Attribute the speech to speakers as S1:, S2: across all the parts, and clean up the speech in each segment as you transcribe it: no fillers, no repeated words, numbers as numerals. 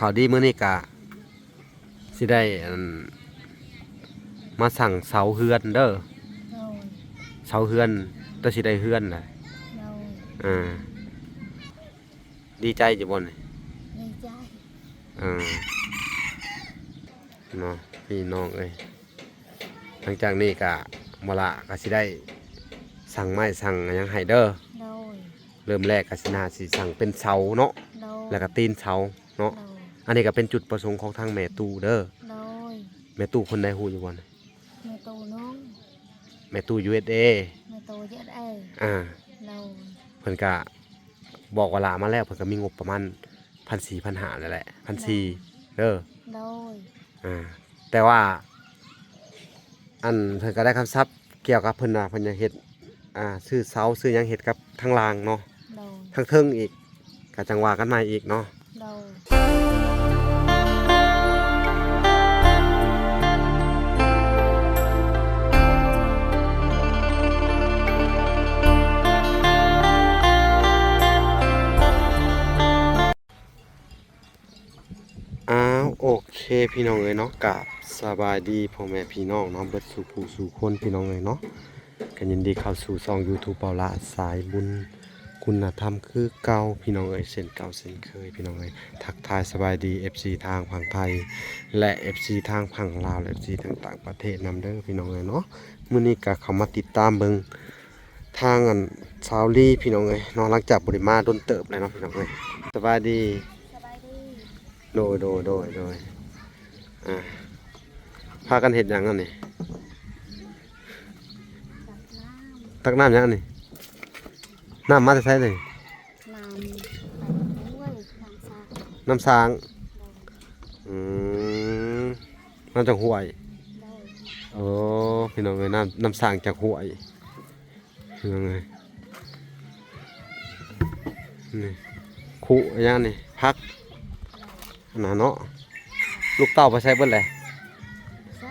S1: ข่าวดีมื้อนี้กะสิได้มาสั่งเสาเฮือนเด้อ
S2: โดย
S1: เสาเฮือนตัวสิได้เฮือนน่ะ
S2: โดย
S1: อ่าดีใจอยู่บ่นี่
S2: ดีใจ
S1: อ่าเนาะพี่น้องเอ้ยหลังจากนี้กะบ่ละก็สิได้สั่งไม้สั่งหยังให้เด้อ
S2: โดย
S1: เริ่มแรกก็สิน่าสิสั่งเป็นเสาเนาะ
S2: โดย
S1: แล้วก็ตีนเสาเนาะ
S2: โดย
S1: อันนี้ก็เป็นจุดประสงค์ของทางแม่ตู่เด้อ
S2: โดย
S1: แม่ตู่คนใดฮู้อยู่บ่นี่
S2: แม่ตูน้อง
S1: แม่ตู่ USA
S2: แม่ตูเยอะเอ้
S1: อ่า
S2: โดย
S1: เพิ่นก็บอกว่าลามาแล้วเพิ่นก็มีงบประมาณ1,400 1,500นั่นแหละ1,400เด้อ
S2: โดย
S1: แต่ว่าอันเพิ่นก็ได้คำทรัพย์เกี่ยวกับเพิ่นว่าเพิ่นจะเฮ็ดซื้อเสาซื้อหยังเฮ็ดกับทางล่างเนาะ
S2: โดย
S1: ทางเทิงอีกก็จังว่ากันใหม่อีกเนาะ
S2: โดย
S1: โอเคพี่น้องเอ้ยเนาะกับสบายดีพ่อแม่พี่น้องเนาะเบิดสู่ผู้สู่คนพี่น้องเอ้ยเนาะกันยินดีเข้าสู่ช่อง YouTube เปาละสายบุญคุณธรรมคือเก่าพี่น้องเอ้ยเส้นเก่าเส้นเคยพี่น้องเอ้ยทักทายสบายดี FC ทางฝั่งไทยและ FC ทางฝั่งลาวและ FC ทางต่างประเทศนำเด้อพี่น้องเอ้ยเนาะมื้อนี้ก็เข้ามาติดตามเบิ่งทางอันชาวลีพี่น้องเอ้ยเนาะหลังจากบ่ได้มาโดนเติบแล้วเนาะพี่น้องเอ้ยสบายดี
S2: สบายดี
S1: โดยพากันเห็ดหยังอันนี้
S2: ตักน้
S1: ตักน้ำหยังอันนี้น้ำมาจะใช้เลย
S2: ำน้ำด้วยน้ำซา
S1: น้ำสางอืมน้ำจากห้วย
S2: โดย
S1: โอ้พี่น้องเอ้ยน้ำสางจากห้วยพี่น้องเอ้ยนี่ขุอะไรอย่างนี้พักหนาเนาะลูกเต้าไปใช้เบิ้ลแหละ
S2: ใช่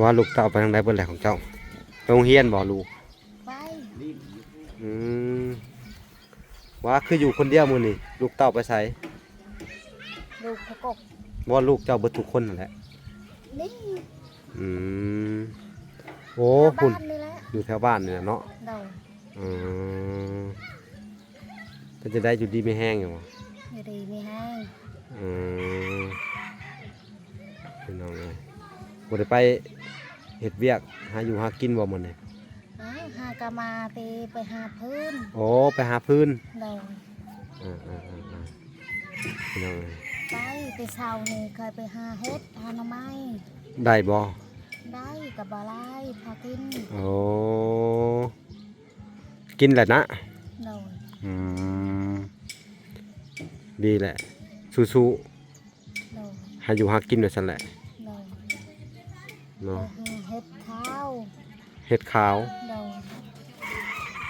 S1: ว่าลูกเต้าไปทางใดเบิ้ลแหละของเจ้าไปโรงเรียนบ่ลูก
S2: ไป
S1: อืมว่าคืออยู่คนเดียวมื้อนี่ลูกเต้าไปใช้
S2: ลูกพะกบ
S1: ว่าลูกเจ้าเบิดทุกคนนั่นแหละ
S2: นี่
S1: อืมโอ้คุ
S2: บ้า
S1: ณ
S2: นนี่แหละ
S1: อยู่แถวบ้านนี่แหละเนาะ
S2: โดย
S1: อืมก็จะได้อยู่ดีไม่แห้งอยู่บ่
S2: อยู่ดีไม่ให้
S1: อืมพี่น้องเอ้ยบ่ได้ไปเฮ็ดเวียกหาอยู่หากินบ่มื้อนี้
S2: หากามาไปหาพื้น
S1: โอ้ไปหาพื้น
S2: โดย
S1: พี่น้องเอ้ย
S2: ไปเช้านี่เคยไปหาเฮ็ดหาหน่อไม้
S1: ได้บ่
S2: ได้กับบะไลพากิน
S1: โอ้กินแหละนะ
S2: โดย
S1: อืมดีแหละสู้
S2: โดย
S1: ๆหาอยู่หากินด้วยซั่นแหละ
S2: โดย
S1: เนาะ
S2: เฮ็ดข้าว
S1: เห็ดขาว
S2: โดย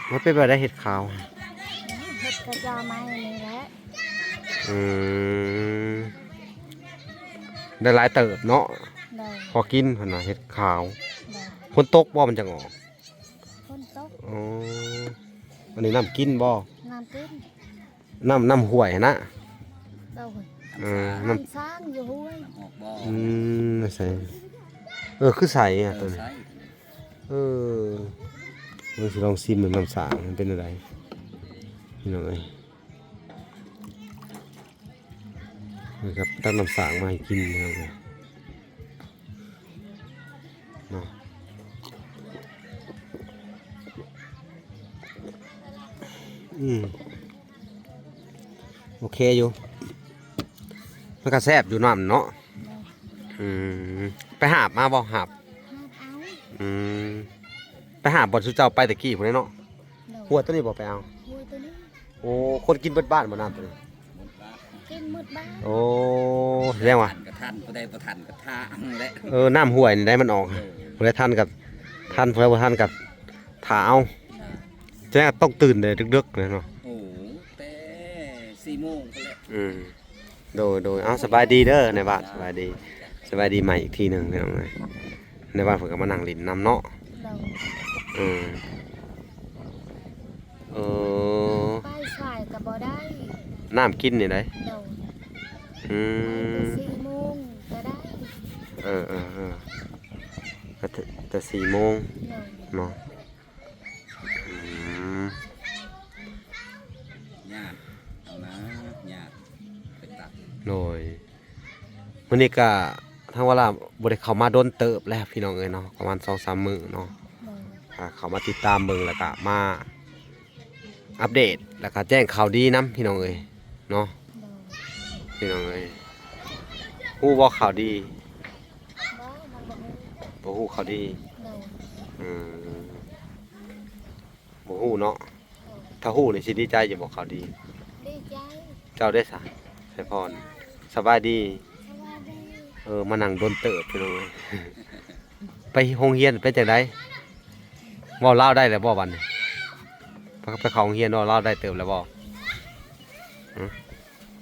S1: มันเป็นแบบได้เห็ดขาว
S2: เฮ็ดกระจาไม้นี่แหละ
S1: อืมได้หลายเติบเนาะ
S2: โดย
S1: พอกินเพิ่นว่าเห็ดขาว
S2: โดย
S1: ฝนตกบ่มันจะงอก
S2: ฝนตก
S1: อ๋ออันนี้น้ำกินบ่
S2: น้ำกิน
S1: น้ำห้วยนะ
S2: โดย
S1: น้
S2: ำสร้างอยู่ห้วย
S1: ำใส่คือใส่อ่ะตัวนี้เราสิลองซิมเหมือนน้ำสางมันเป็นอะไรนี่น้องเอ้ยนะครับตั้งน้ำสางมาให้กินนะครับเนาะโอเคอยู่มันก็แซ่บอยู่น้ำเนาะไปหาบมาบ่หาบไปหาบ่อนสุเจ้าไปตะกี้พุ่นเนาะหัวตัวนี้บ่ไปเอาโอ้คนกินเบิดบ้านบ่น้ำตัวนี้
S2: กินหมดบ้าน
S1: โอ้แสดงว่า
S3: กระทันก็ได้ประทันกระทะแหละ
S1: น้ำห้วยนี่ได้มันออกบ่ได้ทันกับทันบ่ได้บ่ทันกับถาเอาแจ้งต้องตื่นเลยดึกๆเลยเนาะ
S3: โอ้แต่4 โมงก็แล้ว
S1: โดยเอาสบายดีเด้อในบ้านสบายดีใหม่อีกทีหนึ่งพี่น้องเลยในบ้านผมก็มานั่งลิ้นน้ำเนาะ
S2: ไปสายกับบ่ได้
S1: น้ำกินนี่ได้ อื
S2: ไป
S1: ม
S2: แต่4 โมงก็ได้
S1: เออก็แต่4 โมง
S2: โดย
S1: เนาะอืม
S3: ญาติเอานะญาติไปตัด
S1: โดยมื้อนี้ก็ทางว่าล่ะบ่ได้เข้ามาโดนเติบแล้วพี่น้องเอ้ยเนาะประมาณ 2-3 มื้อเนาะ
S2: โดย
S1: เข้ามาติดตามเบิ่งแล้วก็มาอัปเดตแล้วก็แจ้งข่าวดีนํพี่น้องเอ้ยเนาะ
S2: โดย
S1: พี่น้องเอ้ยฮู้บ่ข่าวดี
S2: บ่มันบ่มี
S1: บ่ฮู้ข่าวดี
S2: โดย
S1: อืมบ่ฮู้เนาะ
S2: โดย
S1: ถ้าฮู้นี่สิดีใจอยู่บ่ข่าวดี
S2: ดีใจ
S1: เจ้าได้ซะไสพรสบายดี
S2: สวัสดี
S1: มานั่งโดนเติบพี่น้องเอ้ย ไปโรงเรียนเป็นจังได๋เว้าลาวได้แล้วบ่บัดนี้ไปเข้าโรงเรียนเว้าลาวได้เติบแล้วบ่
S2: ไ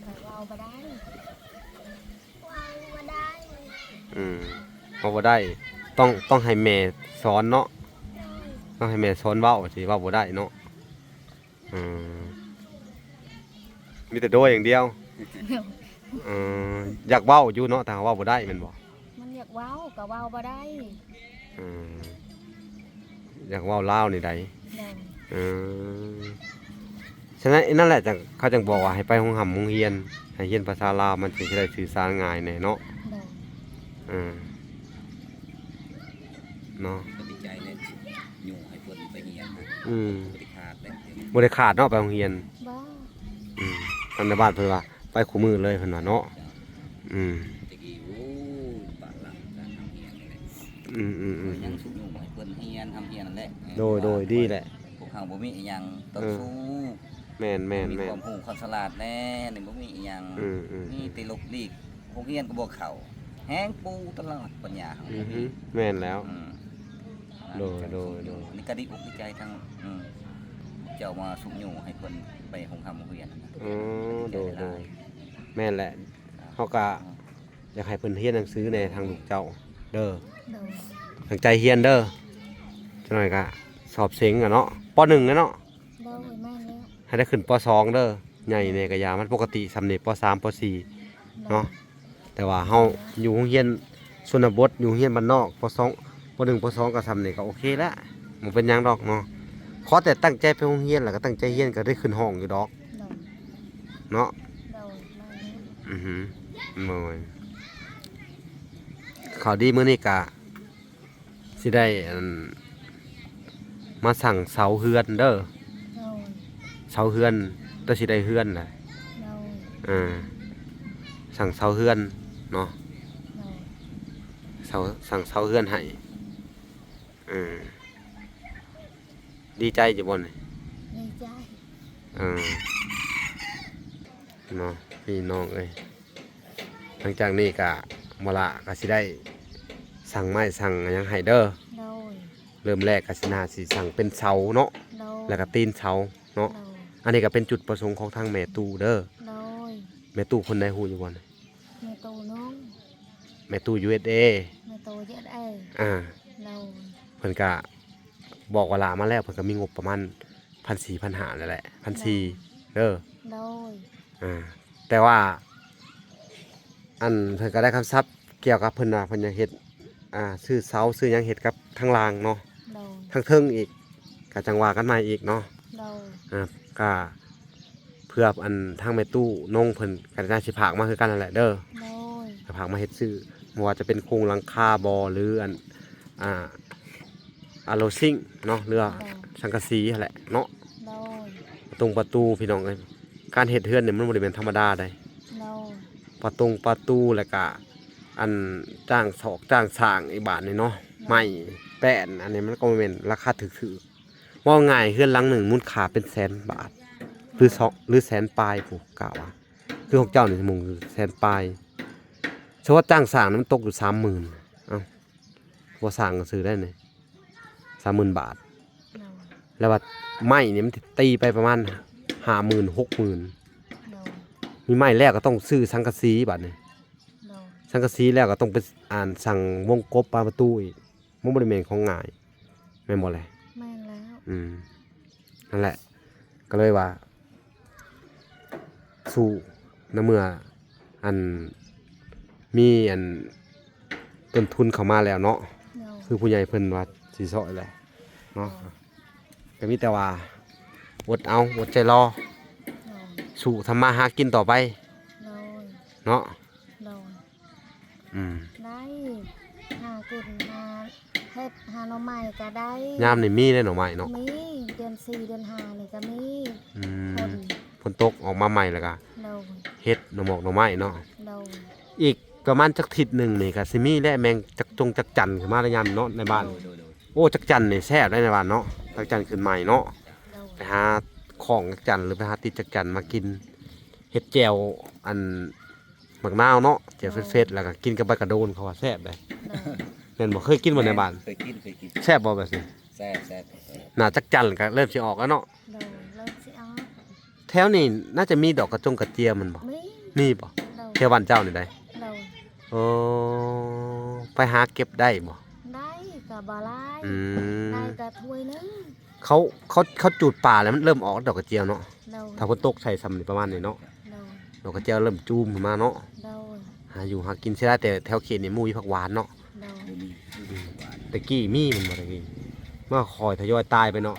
S2: ปเว้าบ่ได้เว้าบ่ได้
S1: อืมเว้าบ่ได้ต้องให้แม่สอนเนาะต้องให้แม่สอนเว้าสิเว้าบ่ได้เนาะอืมมีแต่โดยอย่างเดียวเอออยากเว้าอยู่เนาะแต่ว่าเว้าบ่ได้แม่นบ่
S2: มันอยากเว้าก็เว้าบ่ได้
S1: อืมอยากเว้าลาวนี่ได้
S2: โดย
S1: เออฉะนั้นนั่นแหละจังเขาจังบอกว่าให้ไปโรงหำโรงเรียนให้เรียนภาษาลาวมันสิได้สื่อสารง่ายแน่เนาะ
S2: โดย
S1: อืมเนาะ
S3: ก็ดีใจเลยอยู่ให้เพิ่นไปเฮียนนะ
S1: อืม
S3: บริขาดเลย
S1: บ่ได้ขาดเนาะไปโรงเรียน
S2: บ่
S1: อืมทางในบ้านเพิ่นว่าไปคู่มือเลยเพิ่นว่าเนาะอืม
S3: ตะกี้โอ้ปากหลังการทำเฮียนนี่แหละ
S1: อืม
S3: ยังสุขอยู่ให้เพิ่นเฮียนทำเฮียนนั่นแหละ
S1: โดยดีแหละ
S3: พวกเฮาบ่มีอีหยังต้องสู้
S1: แม่น
S3: มีความรู้ความฉลาดแน่นี่บ่มีอีหยัง
S1: อืม
S3: นี่ติลกลีกพวกเฮียนก็บ่เข้าแฮงปูตลอดปัญญาเฮา
S1: อือฮึแม่นแล้ว
S3: อืม
S1: โดย
S3: นี่ก็ดีอกดีใจทั้งเจ้ามาสุขอยู่ให้เพิ่นไปโรงคำโรงเรียนนั่นนะ
S1: อ๋อโดยแม่นแหละเฮาก็อยากให้เพิ่นเรียนหนังสือในทางลูกเจ้าเด้อ
S2: โดย
S1: ตั้งใจเรียนเด้อจังหน่อยก็สอบเสียงอะเนาะป .1 อะเนาะ
S2: โดยแม่นแล้ว
S1: ให้ได้ขึ้นป .2 เด้อใหญ่ในกะยามันปกติสำเร็จป .3 ป .4 เนาะแต่ว่าเฮาอยู่โรงเรียนชนบทอยู่โรงเรียนบ้านนอกป .2 ป .1 ป .2 ก็สำเร็จก็โอเคแล้วบ่เป็นหยังดอกเนาะขอแต่ตั้งใจไปโรงเรียนแล้วก็ตั้งใจเรียนก็ได้ขึ้นห้องอยู่ดอก
S2: โดย
S1: เนาะ
S2: โดยแม่นแล้ว
S1: อือหือโอ้ยข่าวดีมื้อนี้ก็สิได้มาสั่งเสาเฮือนเด้อ
S2: โดย
S1: เสาเฮือนตัวสิได้เฮือนแหละ
S2: โดย
S1: สั่งเสาเฮือนเนาะ
S2: โดย
S1: สั่งเสาเฮือนให้เออดีใจจะบ่น
S2: ดีใจ
S1: เออเนาะพี่น้องเอ้ยหลังจากนี้ก็มละก็สิได้สั่งไม้สั่งหยังให้เด้อ
S2: โดย
S1: เริ่มแรกก็สินาสิสั่งเป็นเสาเนาะ
S2: โดย
S1: แล้วก็ตีนเสาเนาะ
S2: โดย
S1: อันนี้ก็เป็นจุดประสงค์ของทางแม่ตู่เด้อ
S2: โดย
S1: แม่ตู่คนใดฮู้อยู่บ่เนี่ย
S2: แม่ตูน้อง
S1: แม่ตู่ USA
S2: แม่ตูเย็ด
S1: อ่า
S2: โดย
S1: เพิ่นก็บอกว่าลามาแล้วเพิ่นก็มีงบประมาณ1,400 1,500นั่นแหละ1,400เด้อ
S2: โดย
S1: แต่ว่าอันเพิ่นก็ได้คำทรัพย์เกี่ยวกับเพิ่นว่าเพิ่นจะเฮ็ดซื้อเสาซื้อหยังเฮ็ดกับทางล่างเนาะ
S2: โดย
S1: ทางเทิงอีกก็จังว่ากันใหม่อีกเนาะ
S2: โดย
S1: ก็เพื่ออันทางแม่ตู้นงเพิ่นก็น่าสิผากมาคือกันนั่นแหละเด้อ
S2: โดย
S1: ก็ผากมาเฮ็ดซื้อบ่ว่าจะเป็นโครงหลังคาบ่หรืออันโลซิ่งเนาะเรือสังกะสีนั่นแหละเนาะ
S2: โดย
S1: ประตูพี่น้องเอ้ยการเฮ็ดเฮือนเนี่ยมันบ่ได้เป็นธรรมดาได้
S2: โดย
S1: ประตูแล้วก็อันจ้างศอกจ้างสร้างอีกบาทนี่เนาะไม้แป้นอันนี้มันก็บ่แม่นราคาถูกๆว่าง่ายเฮือนหลังหนึ่งมูลค่าเป็นแสนบาทหรือแสนปลายผู้กล่าวว่าคือของเจ้านี่มุงคือแสนปลายเฉพาะจ้างสร้างนั้นมันตกอยู่ 30,000เอ้าบ่สร้างก็ซื้อได้นี่ 30,000 บาท
S2: โดย
S1: แล้วว่าไม้นี่มันตีไปประมาณ 50,000 60,000
S2: โดย
S1: มีไม้แล้วก็ต้องซื้อสังกะสีบาดนี่
S2: โดย
S1: สังกะสีแล้วก็ต้องไปสั่งวงกบปลาประตูอีกมันบ่ได้แม่นของง่ายแม่นบ่แหละ
S2: แม่นแล้ว
S1: นั่นแหละ ก็เลยว่าสู้ในเมื่อ อันมีอันต้นทุนเข้ามาแล้วเนาะ
S2: โดย
S1: คือผู้ใหญ่เพิ่นว่าสิซอยแหละเนาะก็มีแต่ว่าอดเอาอดใจรอ
S2: โดย
S1: สู่ทำมาหากินต่อไป
S2: โดย
S1: เนาะ
S2: โดย
S1: อืม
S2: ได้หากินหาเฮ็ดหาหน่อไม้ก็ได้
S1: ยามนี่มีได้หน่อไม้เนาะ
S2: มีเดือน4เดือน5นี่ก็มี
S1: อื
S2: ค
S1: ม
S2: น
S1: ฝนตกออกมาใหม่แล้วก็
S2: โดย
S1: เฮ็ดหน่อหมอกหน่อไม้เนาะ
S2: โดย
S1: อีกประมาณจักทิศหนึงนี่ก็สิมีและแมงจักจงจักจันขึ้นมาในยามเนาะในบ้าน
S3: โดย
S1: โอ้จักจันนี่แซ่บได้ในบ้านเนาะจักจันขึ้นใหม่เนาะ
S2: โดย
S1: ไปหาของจักจันหรือไปหาติดจักจันมากินเฮ็ดแจ่วอันหมักนาวเนาะแจ่วเฟดๆแล้วก็กินกับใบกระโดนเขาว่าแซ่บได้
S2: โดย
S1: แม่นบ่เคยกินบ่ในบ้าน
S3: เคยกิน
S1: แซ่บบ่แบบนี้
S3: แซ่บ
S1: น่าจักจันก็เริ่มสิออกแล้วเนาะ
S2: โดยเลิกสิเอา
S1: แถวนี้น่าจะมีดอกกระจงกระเจียมมันบ่
S2: มี
S1: มีบ่
S2: โดย
S1: แถวบ้านเจ้านี่ได้
S2: โดย
S1: โอ้ไปหาเก็บได้บ่
S2: ได้ก็บ่หลาย
S1: อืม
S2: ได้ก็ถ้วยหนึง
S1: เขาจูดป่าแล้วมันเริ่มออกดอกกระเจียวเนาะ
S2: โดย
S1: ถ้าฝนตกใส่ซ้ำนี่ประมาณนี้เนาะ
S2: โดย
S1: ดอกกระเจียวเริ่มจูมขึ้นมาเนาะ
S2: โดย
S1: หาอยู่หากินใช่ได้แต่แถวเขตนี่หมู่มีผักหวานเนาะ
S2: โดย
S3: ๆมีหวาน
S1: ตะกี้มีมันบ่ตะกี้มาคอยทยอยตายไปเนาะ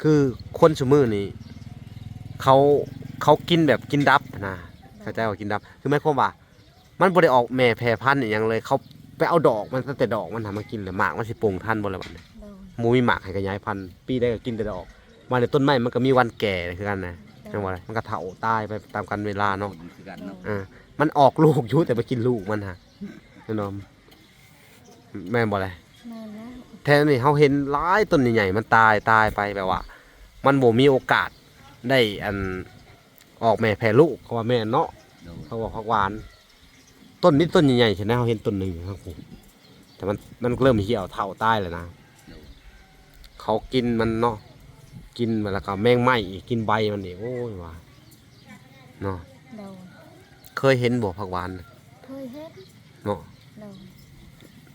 S1: คือคนซุมื้อนี่เขากินแบบกินดับนะเข้าใจว่ากินดับคือหมายความว่า มันบ่ได้ออกแม่แพร่พันธุ์อหยังเลยเขาไปเอาดอกมันตั้งแต่ดอกมันทำมากินแล้วหมากมันสิโป่งทันบ่ล่ะบัดนี้
S2: โดย
S1: หมูมีหมากให้ขยายพันธุ์ปีได้ก็กินแต่ดอกมาในต้นไม้มันก็มีวันแก่คือกันนะจังว่าอะไรมันก็เฒ่าตายไปตามกาลเวลาเนาะ
S3: คือกันเนาะ
S1: มันออกลูกอยู่แต่ไปกินลูกมันฮะแน่นอนแม่นบ่เลย
S2: แม่นแล้ว
S1: แท้นี่เฮาเห็นหลายต้นใหญ่ๆมันตายไปแบบว่า มันบ่มีโอกาสได้อันออกแม่แพร่ลูกเขาว่าแม่นเนาะ
S3: โดย
S1: เขาบอกผักหวาน ต้นนี้ต้นใหญ่ๆใช่ไหมเฮาเห็นต้นหนึงอยู่ครับผมแต่มันเริ่มเหี่ยวเฒ่าตายแล้วนะ
S3: โดย
S1: เขากินมันเนาะกินมันแล้วก็แมงไหม้อีกกินใบมันนี่โอ้ยว่าเนาะ
S2: โดย
S1: เคยเห็นบ่ผักหวานน่ะ
S2: เคยเฮ็ด
S1: เนาะ
S2: โดย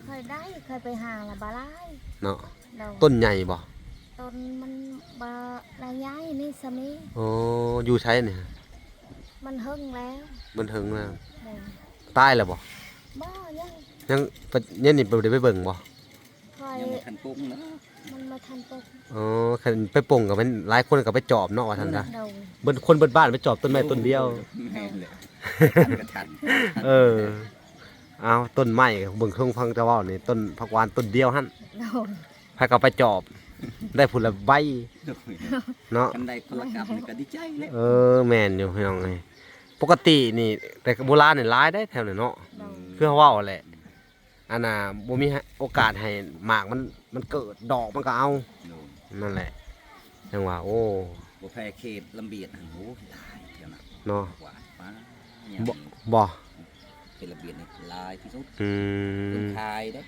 S2: เคยได้เคยไปหาละบ่หลาย
S1: เนาะ
S2: โดย
S1: ต้นใหญ่บ่
S2: ต้นมันบ่ได้ย้ายนี่ซะมี
S1: โอ้อยู่ใช้เนี่ย
S2: มันหึงแล้ว
S1: มันถึงแล้ว
S2: โดย
S1: ตายแล้วบ่
S2: บ่ยัง
S1: ยังเนี่ยนี่บ่ได้ไปเบิ่งบ่
S2: คอย
S3: ยังบ่ทันปรุงเนาะ
S2: มันมาทันตก
S1: อ๋อคันไปปลงกับมันหลายคนก็ไปจอบเนาะว่าซั่นซะ
S2: โดย
S1: เบิ่นคนเบิดบ้านไปจอบต้นไม้ต้นเดียว
S3: แม่นเลยกระทัน
S1: เออเอาต้นไม้เบิ่งเครื่องฟังจะเว้านี่ต้นผักหวานต้นเดียวหั่น
S2: โดย
S1: ไผก็ไปจอบ ได้ผลละใบ
S3: โดย
S1: เนาะ
S3: กันได้คนละกับนี่ก็ดีใจเลย
S1: เออแม่นอยู่พี่น้องเอ้ยปกตินี่แต่โบราณนี่หลายได้แถวนี้เนาะ
S2: โดย
S1: คือเขาเว้าแหละอันน่ะบ่มีโอกาสให้หมากมันเกิดดอกมันก็เอา
S3: โดย
S1: นั่นแหละจังว่าโอ้
S3: บ่แพ้เขตลำเบียดหันโหหลายเท่านั้น
S1: เนาะ
S3: หวานป้าอย่าง
S1: บ่
S3: นี้
S1: บ่
S3: เขตลำเบียดนี่หลายที่สุด
S1: อื
S3: ต้น
S1: ม
S3: ทายเด้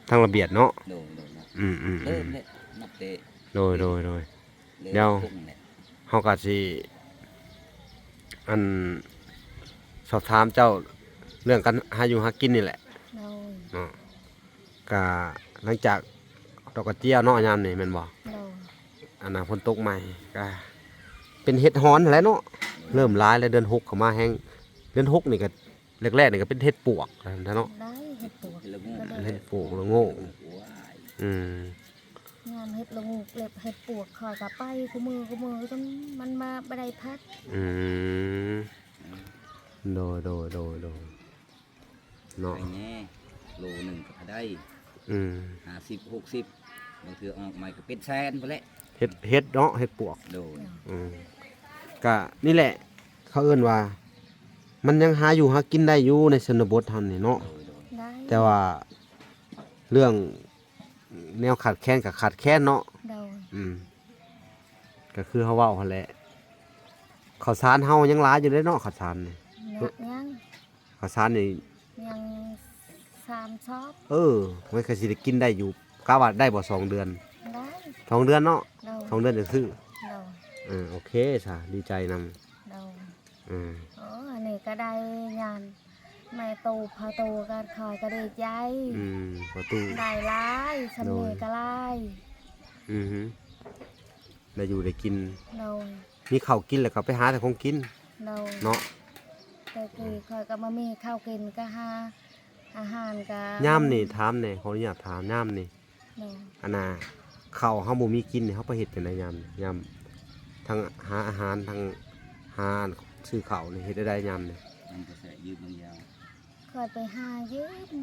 S1: ทางระเบียดเนาะ
S3: โดยโดยเนาะ
S1: อืม
S3: เริ่มเลยนับเตะ
S1: โดย
S3: เริ่ม
S1: เดี๋ยว
S3: พุ่งเนี่ย
S1: เฮาก็สิอันสอบถามเจ้าเรื่องการหาอยู่หากินนี่แหละ
S2: โดย
S1: เนาะก็หลังจากดอกกระเจียวเนาะยามนี่แม่นบ่
S2: โดย
S1: อันน่ะฝนตกใหม่ก็เป็นเห็ดฮ้อนแหล้วเนาะเริ่มร้ายแล้วเดือน6เข้ามาแฮงเดือน6นี่ก็แรกๆนี่ก็เป็นเห็ดปวกนะเนาะ
S2: ได้เฮ็ดตัว
S3: เห็นแล้วงู
S1: เห็ดปวกแล้วโง่
S3: ว้าย
S1: อืม
S2: งานเฮ็ดละงูเล็บเฮ็ดปวกคอยกับไปกูมือจนมันมาบ่ได้พัด
S1: อืมโดยเนาะ
S3: ไปแง่โลหนึ่งก็พอได้
S1: อืม
S3: 50 60บางเทื่อออกใหม่ก็เป็นแสนไปแล้ว
S1: เห็ดเนาะเห็ดปวก
S3: โดย
S1: อืมก็นี่แหละ เขาเอิ้นว่า มันยังหาอยู่หากินได้อยู่ในชนบทเฮานี่เนาะ
S3: โดย
S2: ได้
S1: แต่ว่าเรื่องแนวขาดแคลนกับขาดแคลนเนาะ
S2: โดย
S1: อืมก็คือเฮาเว้าหั่นแหละข้าวสารเฮายังหลายอยู่เด้เนาะข้าวสารนี่
S2: ยัง
S1: ข้าวสารนี่
S2: ยัง3ชอบ
S1: มันก็สิได้กินได้อยู่กะว่าได้บ่2 เดือน
S2: ได้
S1: 2 เดือนเนาะ
S2: โดย
S1: 2 เดือนจะซื้อ
S2: โดย
S1: โอเคซะดีใจนำ
S2: โดย
S1: อืม
S2: อันนี้ก็ได้งานแม่ตูพาตูกันคอยก็ได้ใจ
S1: ประตู
S2: ได้หลายสำเนีก็หลาย
S1: อือฮึได้อยู่ได้กิน
S2: โดย
S1: มีข้าวกินแล้วก็ไปหาแต่ของกิน
S2: โดย
S1: เนาะ
S2: ไป แต่กี้คอยก็บ่มีข้าวกินก็หาอาหารก็
S1: ย่ามนี่ถามแหน่ขออนุญาตถามย่ามนี่
S2: โดย
S1: อันน่ะข้าวเฮาบ่มีกินนี่เฮาไปเฮ็ดจังไดยามนี่ยามทั้งหาอาหารทั้งหาซื้อข้าวนี่เฮ็ดได้ยามนี่
S3: มันก็ใส่ยืมบางยาว
S2: คอยไปหายืม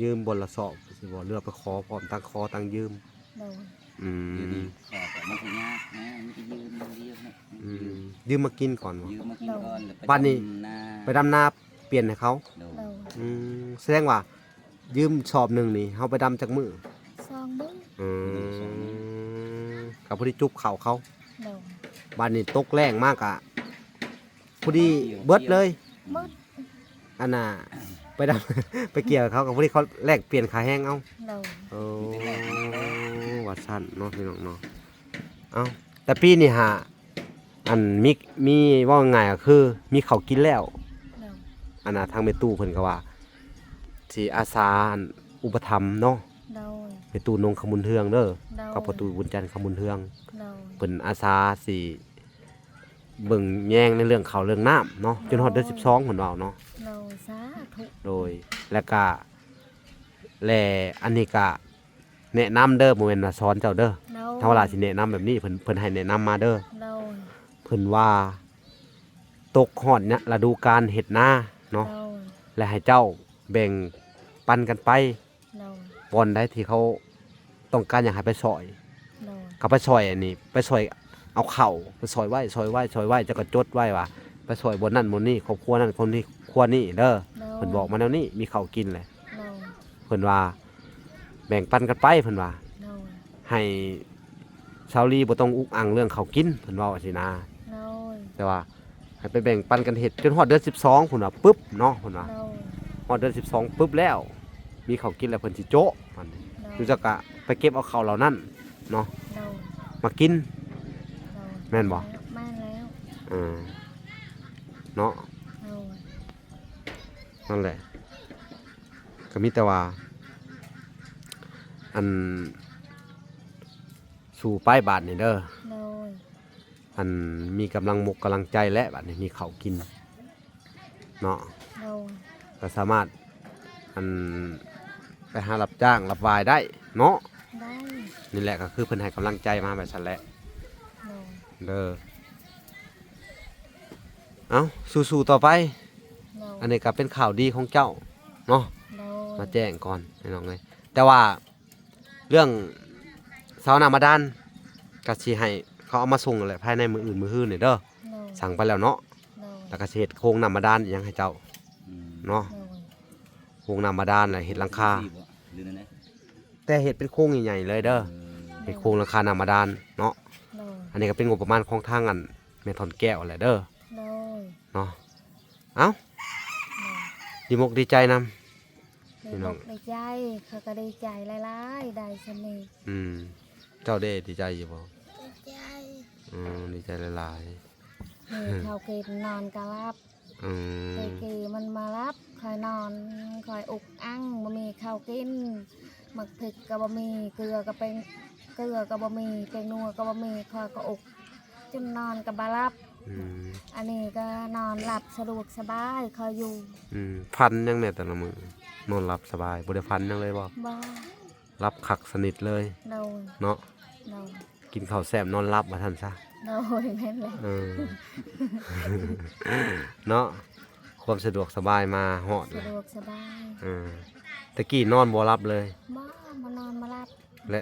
S1: ยืมบนละสอบสิบ่เลือกไปขอพร้อมตั้งขอตั้งยืม
S2: โดย
S1: อื
S3: เดี๋ยว
S1: ม
S3: นี้ขอแต่มันก็ยากนะมันจะยืมบางเดียวนะ
S1: อืมยืมมากินก่อนบ่
S3: ยืมมากินก่อนแล้ว
S1: บ้านนี้
S3: ดำนา
S1: ไปดำนาเปลี่ยนให้เขา
S3: โดย
S2: โดย
S1: อืมแสดงว่า ยืมสอบหนึงนี่เฮาไปดำจักมื้อ
S2: ซองบึ้ง
S1: อืมกับผู้ที่จุบข้าวเขา
S2: โดย
S1: บ้านนี้ตกแรงมากอะผู้ที่เบิดเลย
S2: หมด
S1: อันน่ะไปดำ ไปเกี่ยวกับเขากับผู้ที่เขาแลกเปลี่ยนขาแห้งเอา
S2: โดย
S1: โอ้วัดสั้นเนาะพี่น้องเนาะเอ้าแต่ปีนี้หาอันมีว่าไงก็คือ มีเขาวกินแล้ว
S2: โดย
S1: อันน่ะทางเมตู้เพิ่นก็ว่าสิอาสาอันอุปถัมภ์เนาะ
S2: โดย
S1: เมตู้นงขมุนเทืองเด้อ
S2: โดย
S1: กับประตูบุญจันทร์ขมุนเทือง
S2: โดย
S1: เพิ่นอาสาสิเบิ่งแยงในเรื่องข้าวเรื่องน้ำเนาะจนฮอดเดือน12เพิ่นว่าเนาะ
S2: โดยสาธุ
S1: โดยแล้วก็แลอันนี้ก็แนะนำเด้อบ่แม่นว่าสอนเจ้าเด้อ
S2: โดย
S1: ถ้าเวลาสิแนะนำแบบนี้เพิ่นให้แนะนำมาเด้อ
S2: โดย
S1: เพิ่นว่าตกฮอดเนี่ยฤดูกาลเฮ็ดนาเนาะ
S2: โดย
S1: และให้เจ้าแบ่งปันกันไป
S2: โดย
S1: บอนได้ที่เขาต้องการอยากให้ไปซอย
S2: โดย
S1: ก็ไปซอยอันนี้ไปซอยเอาเข่าไปซอยไว้ซอยไว้ซอยไว้เจ้าก็จดไว้ว่าไปซอยบนนั่นบนนี้ครอบครัวนั่นคนนี้ครัวนี้เด้อ
S2: โดย
S1: เพิ่นบอกมาแล้วนี่มีข้าวกินแหละ
S2: โดย
S1: เพิ่นว่าแบ่งปันกันไปเพิ่นว่า
S2: โดย
S1: ให้ชาวลีบ่ต้องอุกอังเรื่องข้าวกินเพิ่นว่าว่าสินะ
S2: โดย
S1: แต่ว่าให้ไปแบ่งปันกันเฮ็ดจนฮอดเดือน12พุ่นว่าปึ๊บเนาะเพิ่นว่า
S2: โดย
S1: ฮอดเดือน12ปึ๊บแล้ว มีข้าวกินแล้วเพิ่นสิโจ๊ะมันนี่
S2: โด
S1: ดู
S2: ย
S1: จักกะไปเก็บเอาข้าวเหล่านั้นเนาะ
S2: โดย
S1: มากิน
S2: โดย
S1: แม่นบ่
S2: แม่นแล้ว
S1: เนาะ
S2: โดย
S1: นั่นแหละก็มีแต่ว่า อันสู่ป้ายบาทนี่เด้อ
S2: โดย
S1: อันมีกำลังมกกำลังใจและบาดนี้มีข้าวกินเนาะ
S2: โดย
S1: ก็สามารถอันไปหารับจ้างรับวายได้เนาะ
S2: ได้
S1: นี่แหละก็คือเพิ่นให้กำลังใจมาแบบฉันแหละ
S2: โดย
S1: เด้อเอาสู้ๆต่อไป
S2: โดย
S1: อันนี้ก็เป็นข่าวดีของเจ้าเนาะ
S2: โดย
S1: มาแจ้งก่อนให้น้องเลยแต่ว่าเรื่องเสาหน้ามาดานก็สิให้เขาเอามาส่งแหละภายในมื้ออื่นมื้อฮื้อนี่เด้อ
S2: โดย
S1: สั่งไปแล้วเนาะ
S2: โดย
S1: แล้วก็สิเฮ็ดโครงหน้ามาดานอิหยังให้เจ้า
S3: อืม
S1: เนาะ
S2: โดย
S1: โครงหน้ามาดานแล้วเฮ็ดหลังคา
S3: ที่บ่หรือนั่นนะ
S1: แต่เฮ็ดเป็นโครงใหญ่ๆเลยเด้อเฮ็ดโครงหลังคาหน้ามาดานเนาะ
S2: โดย
S1: อันนี้ก็เป็นงบประมาณของทางอันแม่ทอนแก้วแหละเด้อ
S2: โดย
S1: เนาะเอ้าดีมกดีใจนำ พี่น้อง
S2: ดีใจเขาก็ดีใจหลายๆได้สนิท
S1: เจ้าเด้ดีใจอยู่บ่
S2: ดีใจ
S1: ดีใจหลาย
S2: นี่เขากินนอนก็รับ
S1: ๆอืม
S2: เคยกีมันมารับคอยนอนคอยอุกอั้งบ่มีข้าวกินหมักผิกก็บ่มีเกลือก็เป็นเกลือก็บ่มีเป็นนัวก็บ่มีคอยก็อุกจนนอนก็บ่รับ
S1: อืม
S2: อันนี้ก็นอนหลับสะดวกสบายคอยอยู่
S1: พันยังเนี่ยแต่ละมือนอนหลับสบายบ่ได้พันยังเลยบ่
S2: บ่
S1: รับคักสนิทเลย
S2: โดย
S1: เนาะ
S2: โดย
S1: กินข้าวแซ่บนอนหลับว่าท่านซะ
S2: โดยแม่นเลย
S1: เออ เนาะความสะดวกสบายมาฮอด
S2: สะ
S1: เลย
S2: ดวกสบาย
S1: เออตะกี้นอนบ่หลับเลย
S2: บ่มานอนมารับ
S1: และ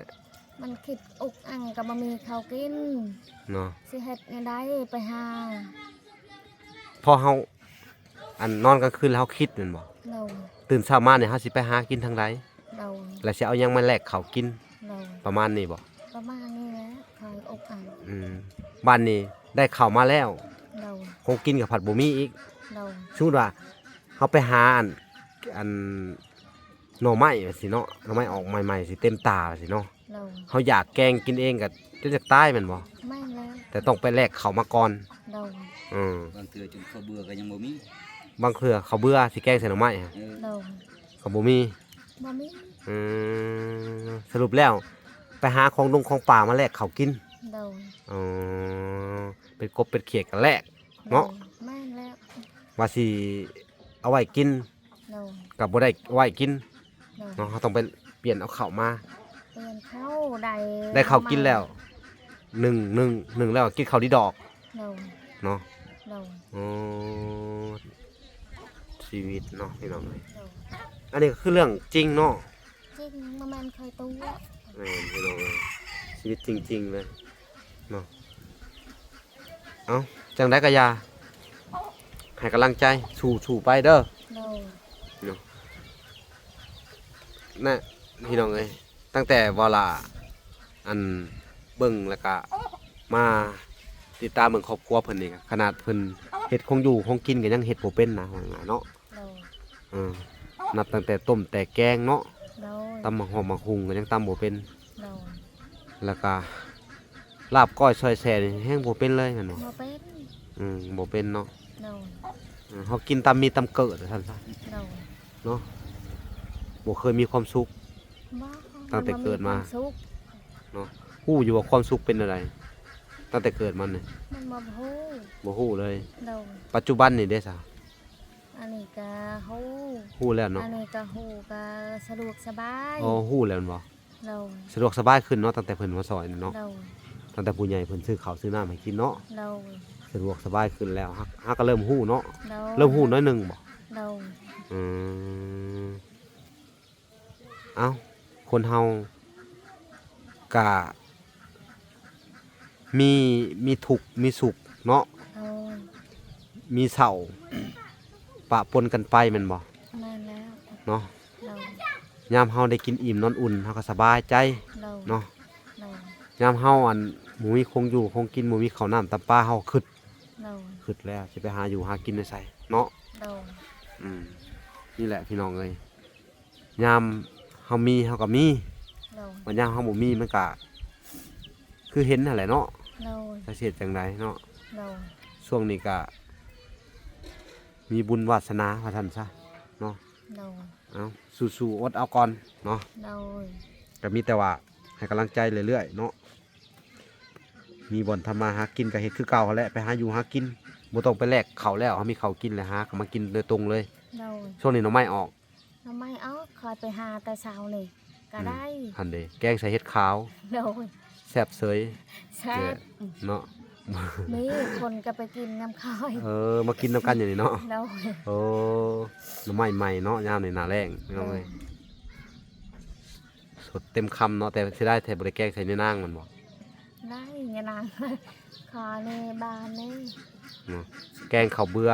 S2: มันคิดอุกอั้งก็บ่มีข้าวกิน
S1: เนาะ
S2: สิเฮ็ดไงได้ไปหา
S1: พอเฮาอันนอนกลางคืนแล้วเฮาคิดแม่นบ่
S2: โดย
S1: ตื่นเช้ามาเนี่ยเฮาสิไปหากินทางใด
S2: โดย
S1: แล้วสิเอาหยังมาแลกข้าวกิน
S2: โดย
S1: ประมาณนี้บ่
S2: ประมาณนี้แหละคอยอุกอั้ง
S1: บ้านนี้ได้ข้าวมาแล้ว
S2: โดย
S1: คงกินกับผัดบ่มีอีก
S2: โดย
S1: สมมุติว่าเฮาไปหาอันหน่อไม้ว่าสิเนาะหน่อไม้ออกใหม่ๆสิเต็มตาว่าสิเนาะ
S2: โดย
S1: เฮาอยากแกงกินเองก็จนจะตายแม่นบ่
S2: ไม่แล้ว
S1: แต่ต้องไปแลกข้าวมาก่อน
S2: โดย
S1: อืม
S3: บางเทื่อจนเขาเบื่อก็ยังบ่มี
S1: บางเทื่อเขาวเบื่อสิแกงใส่หน่อไม้ฮะ
S3: เออ
S2: โดย
S1: ก็บ่มี
S2: บ่มี
S1: อืสรุปแล้วไปหาของดงของป่ามาแลกข้าวกิน
S2: โดย
S1: อ๋อเป็นกบเป็นเขียดกันแลก เนาะ
S2: ไม่แล้ว
S1: ว ว่าสิเอาไว้กิน
S2: โดย
S1: กับบ่ได้ไว้กิน
S2: โดย
S1: เนาะเขาต้องไปเปลี่ยนเอาข้าวมา
S2: เปลี่ยนเข้าได้
S1: ได้ข้าวกินแล้วหนึ่งแล้วกินข้าวดีดอก
S2: โดย
S1: เนาะ
S2: โดย
S1: อ๋อชีวิตเนาะพี่น้องเอ้ย
S2: โดย
S1: อันนี้ก็คือเรื่องจริงเนาะ
S2: จริงมาแมนเคยตัว
S1: แม่นพี่น้องเอ้ยชีวิตจริงๆเลยเนาะเอ้าจังได๋ก็อย่าให้กำลังใจสู้ๆไปเด้อ
S2: โดย
S1: น่ะพี่น้องเอ้ยตั้งแต่เวลาอันเบิ่งแล้วก็มาติดตามเบิ่งครอบครัวเพิ่นนี่ก็ขนาดเพิ่นเฮ็ดของอยู่ของกินก็ยังเฮ็ดบ่เป็นนะว่าง่ายๆเนาะ
S2: โดย
S1: เออนับตั้งแต่ต้มแต่แกงเนาะ
S2: โดย
S1: ตำบักหอมบักหุงก็ยังตำบ่เป็น
S2: โดย
S1: แล้วก็ลาบก้อยซอยแซ่นี่แฮงบ่เป็นเลยแม่นบ่
S2: มาเป็น
S1: บ่เป็นเนาะ
S2: โดย
S1: เฮากินตำมีตำเกิดท่านซะ
S2: โดย
S1: เนาะบ่เคยมีความสุข
S2: บ่
S1: ตั้งแต่เกิดมา
S2: นสุข
S1: ฮู้อยู่ว่าความสุขเป็นอะไร ตั้งแต่เกิดมันนี่
S2: มันมาพูด
S1: บ่ฮู้เลย
S2: โดย
S1: ปัจจุบันนี่เด้ซะ
S2: อันนี้ก็ฮู้
S1: ฮู้แล้วเนาะ
S2: อันนี้ก็ฮู้ก็สะดวกสบาย
S1: อ๋อฮู้แล้วแม่นบ่
S2: โดย
S1: สะดวกสบายขึ้นเนาะตั้งแต่เพิ่นมาสอนเนาะ
S2: โดย
S1: ตั้งแต่ผู้ใหญ่เพิ่นซื้อข้าวซื้อน้ำให้กินเนาะ
S2: โดย
S1: สะดวกสบายขึ้นแล้วฮักก็เริ่มฮู้เนาะ
S2: โดย
S1: เริ่มฮู้น้อยหนึงบ่
S2: โดย
S1: อืมเอ้าคนเฮาก็มีทุกข์มีสุขเนาะ
S2: โดย
S1: มีเศร้าปะปนกันไปแม่นบ่
S2: แม่นแล้ว
S1: เนาะ
S2: โดย
S1: ยามเฮาได้กินอิ่มนอนอุ่นเฮาก็สบายใจ
S2: โดย
S1: เนาะ
S2: โดย
S1: ยามเฮาอันหมูมีคงอยู่คงกินหมูมีข้าวน้ำตำปลาเฮาคิด
S2: โดย
S1: คิดแล้วสิไปหาอยู่หากินได้ไสเนาะ
S2: โดย
S1: นี่แหละพี่น้องเอ้ยยามเฮามีเฮาก็มี
S2: โดย
S1: วันยามเฮาบ่มีมันก็คือเห็นนั่นแหละเนาะ
S2: โดย
S1: จะเสียจังไดเนาะ
S2: โดย
S1: ช่วงนี้ก็มีบุญวาสนาว่าซั่นซะเนาะ
S2: โดย
S1: เอาสู้ๆอดเอาก่อนเนาะ
S2: โดย
S1: ก็มีแต่ว่าให้กำลังใจเรื่อยๆเนาะมีบ่อนทำมาหากินก็เฮ็ดคือเก่าหั้นแหละไปหาอยู่หากินบ่ต้องไปแลกข้าวแล้วเฮามีข้าวกินแล้วหาก็มากินโดยตรงเลย
S2: โดย
S1: ช่วงนี้หน่อไม้ออก
S2: ทำไมเอาคอยไปหาแต่เช้านี่ก็ได้
S1: หั่นเด้แกงใส่เห็ดขาว
S2: โดย
S1: แซ่บเสย
S2: แซ่บ
S1: เนาะ
S2: มีคนก็ไปกินน้ำคอย
S1: มากินนำกันอย่างนี้เนาะ
S2: โดย
S1: โอ้หน่อไม้ใหม่เนาะยามนี่หน้าแรงพี่น้องเอ้ยสดเต็มคำเนาะแต่สิได้แท้บ่ได้แกงใส่เนื้อนางมันบ่
S2: ได้เงี้ยนางคอในบ้านนี่
S1: เนาะแกงข้าวเบื่อ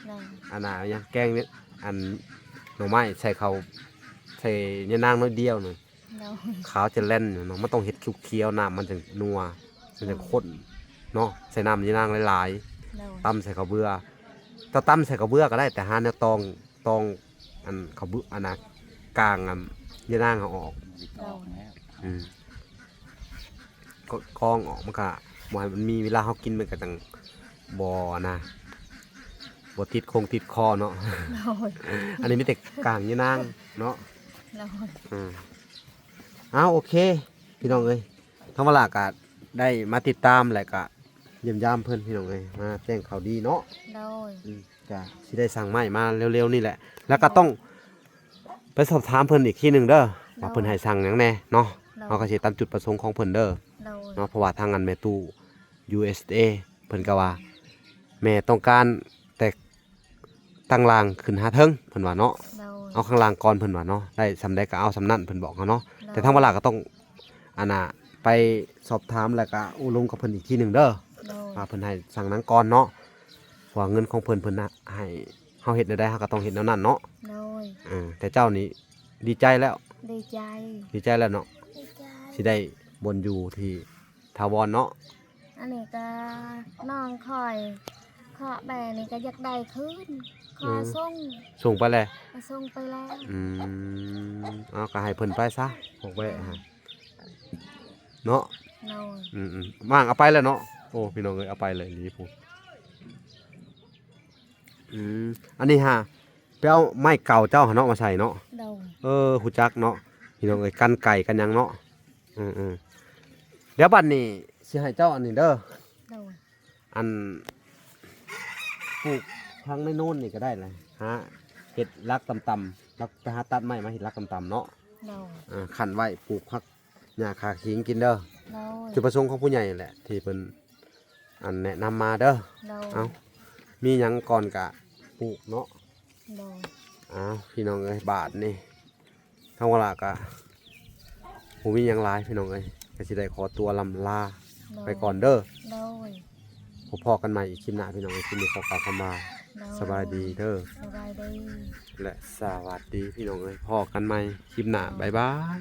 S2: โดย
S1: อันน่ะยังแกงเนี่ยอันหน่อไม้ใส่ข้าวใส่เนื้อนางน้อยเดียวหนึง
S2: โดย
S1: ขาวจะแล่นอยู่เนาะมันต้องเฮ็ดเคี้ยวๆน้ำมันจะนัวมันจะข้นเนาะใส่น้ำเนื้อนางหลาย
S2: โดย
S1: ๆตำใส่ข้าวเบื่อถ้าตำใส่ข้าวเบื่อก็ได้แต่หาแนวตองอันข้าวเบื่ออันน่ะกลางอันเนื้อนางเอาออก
S3: ติดต่อแล้ว
S1: อืมก็กรองออกมันก็บ่ให้มันมีเวลาเฮากินมันก็จังบ่นะบ่ติดคงติดคอเนาะ
S2: โดย
S1: อันนี้มีแต่กลางยี่นางเนาะ
S2: โดย
S1: โอเค พี่น้องเอ้ยทั้งเวลาก็ได้มาติดตามแหละก็เยี่ยมยามเพิ่นพี่น้องเอ้ยมาแจ้งข่าวดีเนาะ
S2: โดย
S1: จะสิได้สั่งไม้มาเร็วๆนี่แหละ แล้วก็ต้องไปสอบถามเพิ่นอีกทีหนึงเด้อว่าเพิ่นให้สั่งหยังแน่เนาะ
S2: โด
S1: เฮาย ก็สิตามจุดประสงค์ของเพิ่นเด้อ
S2: โดย
S1: เนาะเพราะว่าทางงานแม่ตู้ USA เพิ่นก็ว่าแม่ต้องการแต่ตั้งรางขึ้นหาเทิงเพิ่นว่าเนาะ
S2: โดย
S1: เอาข้างล่างก่อนเพิ่นว่าเนาะได้สำใดก็เอาสำนั้นเพิ่นบอกเนาะแต่ทางเวลาก็ต้องอันน่ะไปสอบถามแล้วก็อุลมกับเพิ่นอีกทีหนึงเด้อ
S2: โดย
S1: ว่าเพิ่นให้สั่งนั้นก่อนเนาะว่าเงินของเพิ่นน่ะให้เฮาเฮ็ดได้เฮาก็ต้องเฮ็ดแนวนั้นเนาะ
S2: โดย
S1: แต่เจ้านี่ดีใจแล้ว
S2: ดีใจ
S1: ดีใจแล้วเนาะ
S2: ดีใจ
S1: สิได้บนอยู่ที่ถาวรเนาะ
S2: อันนี้ก็น้องคอยขอแบนี่ก็อยากได้ขึ้นขอส่ง
S1: ส่งไปเลย
S2: ก็ส่งไปแล้ว
S1: เอาก็ให้เพิ่นไปซะบอกไว้ฮะเนาะ
S2: โดย
S1: ว่างเอาไปแล้วเนาะโอ้พี่น้องเอ้ยเอาไปเลยนี่พูดอันนี้ฮะไปเอาไม้เก่าเจ้าหาเนาะมาใส่เนาะ
S2: โดย
S1: หูจักเนาะพี่น้องเอ้ยกันไก่กันหยังเนาะเดี๋ยวบัดนี้สิให้เจ้าอันนี้เด้อ
S2: โดย
S1: อันปลูก ทางในโน่นนี่ก็ได้เลยหาเห็ดรักต่ำๆรักไปหาตัดไม้มาเห็ดรักต่ำๆเนาะ
S2: โดย
S1: ขันไว้ปลูกผักหญ้าคาขิงกินเด้อ
S2: โดย
S1: จุดประสงค์ของผู้ใหญ่แหละที่เพิ่นอันแนะนำมาเด้อ
S2: โดย
S1: เอามีหยังก่อนกะปลูกเนาะ
S2: โดย
S1: เอาพี่น้องเอ้ยบาทนี่ทางเวลากะผมมีหยังหลายพี่น้องเอ้ยก็สิได้ขอตัวลำลาไปก่อนเด้อ
S2: โดย
S1: พบกันใหม่อีกคลิปหน้าพี่น้องเอ้ยคลิปนี้ขอกล่าวคำว่า
S2: โดย
S1: สบายดีเด้อ
S2: สบายดี
S1: และสวัสดีพี่น้องเอ้ยพอกันใหม่คลิปหน้าบ๊ายบาย